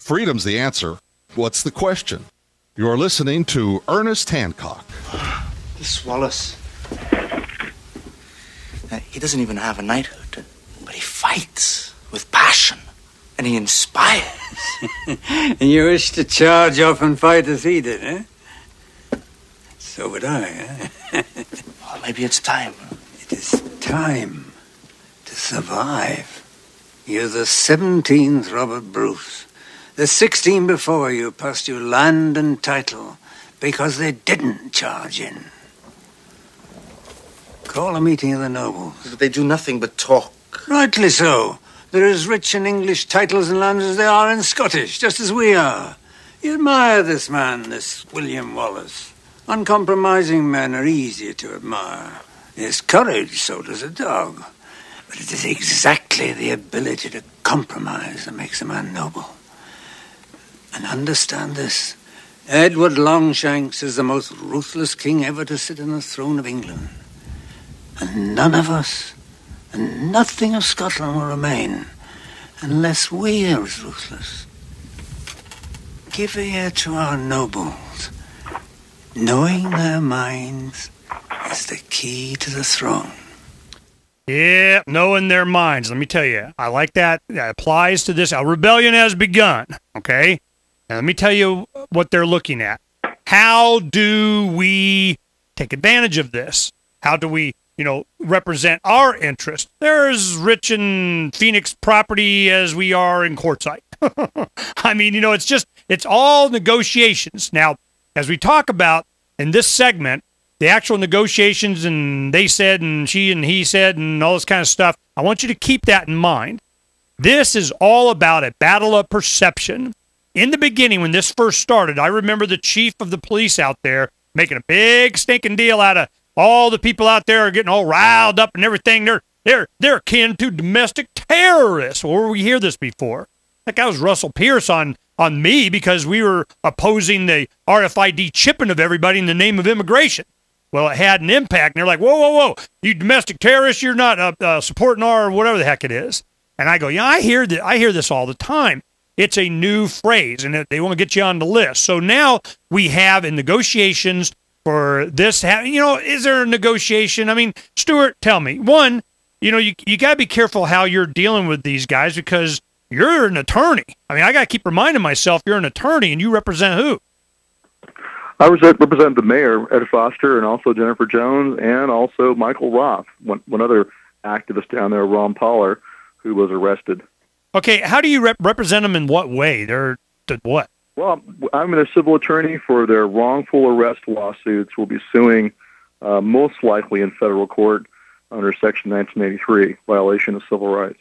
freedom's the answer. What's the question? You're listening to Ernest Hancock. This Wallace, he doesn't even have a knighthood, but he fights with passion, and he inspires. And you wish to charge off and fight as he did, eh? So would I, eh? Well, maybe it's time. It is time to survive. You're the 17th Robert Bruce. The 16 before you passed you land and title because they didn't charge in. Call a meeting of the nobles. But they do nothing but talk. Rightly so. They're as rich in English titles and lands as they are in Scottish, just as we are. You admire this man, this William Wallace. Uncompromising men are easier to admire. His courage, so does a dog. But it is exactly the ability to compromise that makes a man noble. And understand this. Edward Longshanks is the most ruthless king ever to sit on the throne of England. And none of us, and nothing of Scotland will remain unless we are as ruthless. Give ear to our nobles. Knowing their minds is the key to the throne. Yeah, knowing their minds. Let me tell you, I like that. That applies to this. A rebellion has begun, okay? Now, let me tell you what they're looking at. How do we take advantage of this? How do we, represent our interest? They're as rich in Phoenix property as we are in Quartzsite. I mean, it's all negotiations. Now, as we talk about in this segment, the actual negotiations and they said and she and he said and all this kind of stuff, I want you to keep that in mind. This is all about a battle of perception. In the beginning, when this first started, I remember the chief of the police out there making a big stinking deal out of all the people out there are getting all riled up and everything. They're akin to domestic terrorists. Or we hear this before. That guy was Russell Pierce on me because we were opposing the RFID chipping of everybody in the name of immigration. Well, it had an impact, and they're like, whoa, you domestic terrorists, you're not supporting our whatever the heck it is. And I go, yeah, I hear this all the time. It's a new phrase, and they want to get you on the list. So now we have in negotiations for this, is there a negotiation? I mean, Stewart, tell me. One, you got to be careful how you're dealing with these guys because you're an attorney. I mean, I got to keep reminding myself you're an attorney, and you represent who? I represent the mayor, Ed Foster, and also Jennifer Jones, and also Michael Roth, one other activist down there, Ron Poller, who was arrested. Okay, how do you represent them in what way? They're what? Well, I'm a civil attorney for their wrongful arrest lawsuits. We'll be suing most likely in federal court under Section 1983, violation of civil rights.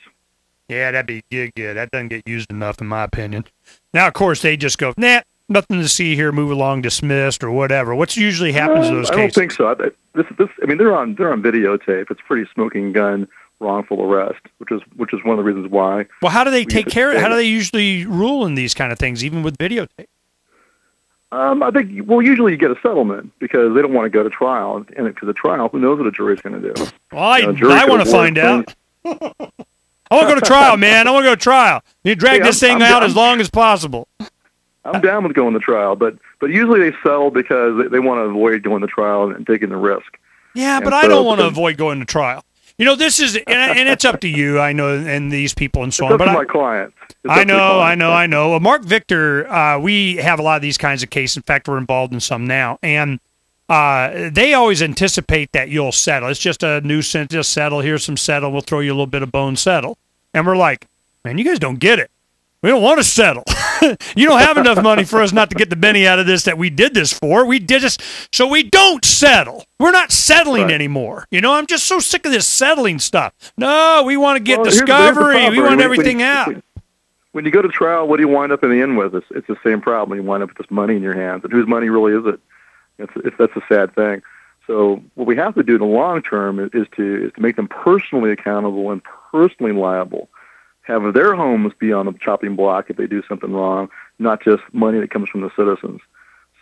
Yeah, that'd be good. That doesn't get used enough, in my opinion. Now, of course, they just go, nah, nothing to see here, move along, dismissed, or whatever. What's usually happens in those cases? I don't think so. They're on videotape. It's pretty smoking gun wrongful arrest, which is one of the reasons why. Well, how do they take care of it? How do they usually rule in these kind of things, even with videotape? I think, usually you get a settlement because they don't want to go to trial. And because a trial, who knows what a jury's going to do? Well, I want to find out. I want to go to trial, man. I want to go to trial. You drag this thing out as long as possible. I'm down with going to trial, but usually they settle because they want to avoid going to trial and taking the risk. Yeah, but I don't want to avoid going to trial. This is, and it's up to you, I know, and these people and so on. It's up to my clients. I know. Well, Mark Victor, we have a lot of these kinds of cases. In fact, we're involved in some now. And they always anticipate that you'll settle. It's just a nuisance, just settle. Here's some settle. We'll throw you a little bit of bone settle. And we're like, man, you guys don't get it. We don't want to settle. You don't have enough money for us not to get the Benny out of this that we did this for. We did this, so we don't settle. We're not settling anymore. I'm just so sick of this settling stuff. No, we want to get discovery. We want everything out. When you go to trial, what do you wind up in the end with? It's the same problem. You wind up with this money in your hands. And whose money really is it? That's a sad thing. So what we have to do in the long term is to make them personally accountable and personally liable. Have their homes be on the chopping block if they do something wrong, not just money that comes from the citizens.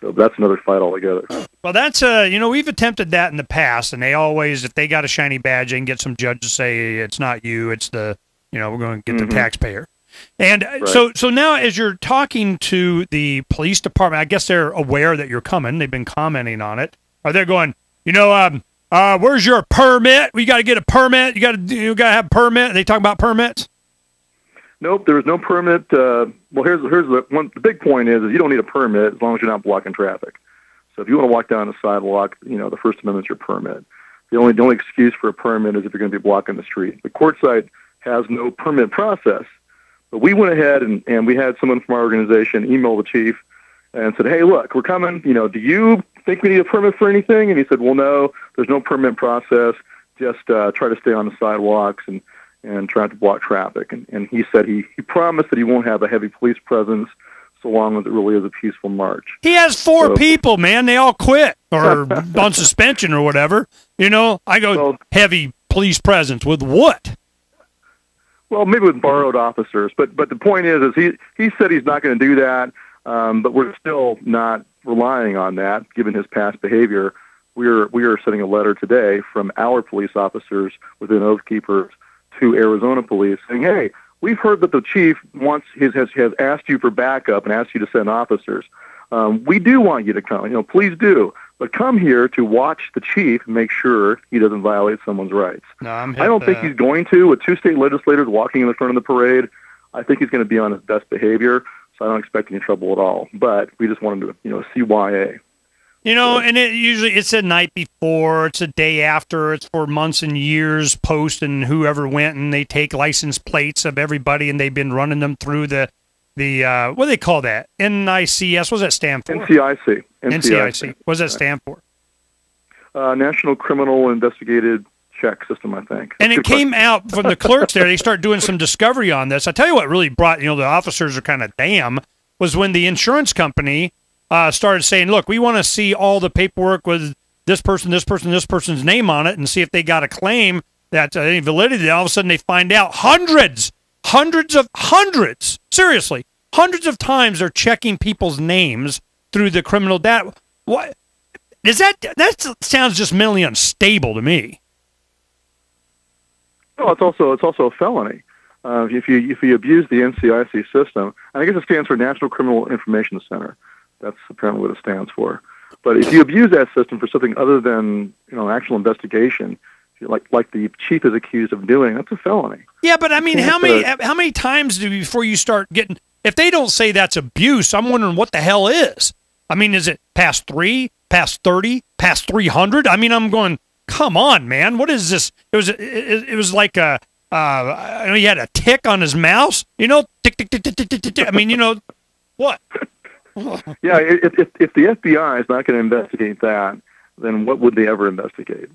So that's another fight altogether. Well, that's, we've attempted that in the past, and they always, if they got a shiny badge, they can get some judge to say, it's not you, it's the, we're going to get the taxpayer. And so now as you're talking to the police department, I guess they're aware that you're coming. They've been commenting on it. Are they going, where's your permit? We got to get a permit. You got to have a permit. Are they talking about permits? Nope, there is no permit. Well, here's the big point is you don't need a permit as long as you're not blocking traffic. So if you want to walk down the sidewalk, the First Amendment's your permit. The only excuse for a permit is if you're going to be blocking the street. The Quartzsite has no permit process. But we went ahead and we had someone from our organization email the chief and said, hey, look, we're coming. Do you think we need a permit for anything? And he said, well, no, there's no permit process. Just try to stay on the sidewalks and try to block traffic. And he said he promised that he won't have a heavy police presence so long as it really is a peaceful march. He has four people, man. They all quit or on suspension or whatever. I go, heavy police presence with what? Well, maybe with borrowed officers. But the point is he said he's not going to do that, but we're still not relying on that, given his past behavior. We are sending a letter today from our police officers within OathKeepers to Arizona police saying, hey, we've heard that the chief has asked you for backup and asked you to send officers. We do want you to come. Please do. But come here to watch the chief and make sure he doesn't violate someone's rights. No, I don't think he's going to. With 2 state legislators walking in the front of the parade, I think he's going to be on his best behavior, so I don't expect any trouble at all. But we just want him to, CYA. And it's a night before, it's a day after, it's for months and years post, and whoever went and they take license plates of everybody and they've been running them through the what do they call that? NICS. What does that stand for? NCIC. What does that stand for? National Criminal Investigative Check System, I think. And it came out from the clerks there. They start doing some discovery on this. I tell you what really brought, the officers are kind of damn, was when the insurance company started saying, look, we want to see all the paperwork with this person's name on it and see if they got a claim that any validity. All of a sudden they find out hundreds, seriously, hundreds of times they're checking people's names through the criminal data. What is that? That sounds just mentally unstable to me. No, it's also a felony. If you abuse the NCIC system, and I guess it stands for National Criminal Information Center. That's apparently what it stands for. But if you abuse that system for something other than actual investigation, like the chief is accused of doing, that's a felony. Yeah, but I mean, how many times before you start getting? If they don't say that's abuse, I'm wondering what the hell is. I mean, is it past 3, past 30, past 300? I mean, I'm going, come on, man, what is this? It was like he had a tick on his mouse, tick, tick, tick, tick, tick, tick, tick. I mean, what? Yeah, if the FBI is not going to investigate that, then what would they ever investigate?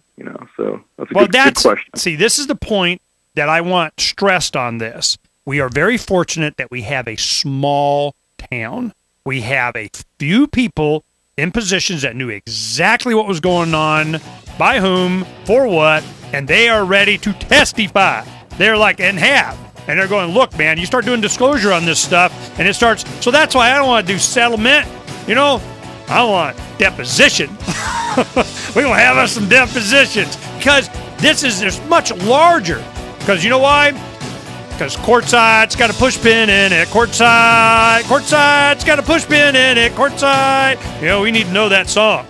So that's a good question. See, this is the point that I want stressed on this. We are very fortunate that we have a small town. We have a few people in positions that knew exactly what was going on, by whom, for what, and they are ready to testify. They're like, and they're going, look, man, you start doing disclosure on this stuff, and it starts. So that's why I don't want to do settlement. I want deposition. We're going to have us some depositions because this is much larger. Because you know why? Because Quartzsite's got a push pin in it. Quartzsite's got a push pin in it. Quartzsite. We need to know that song.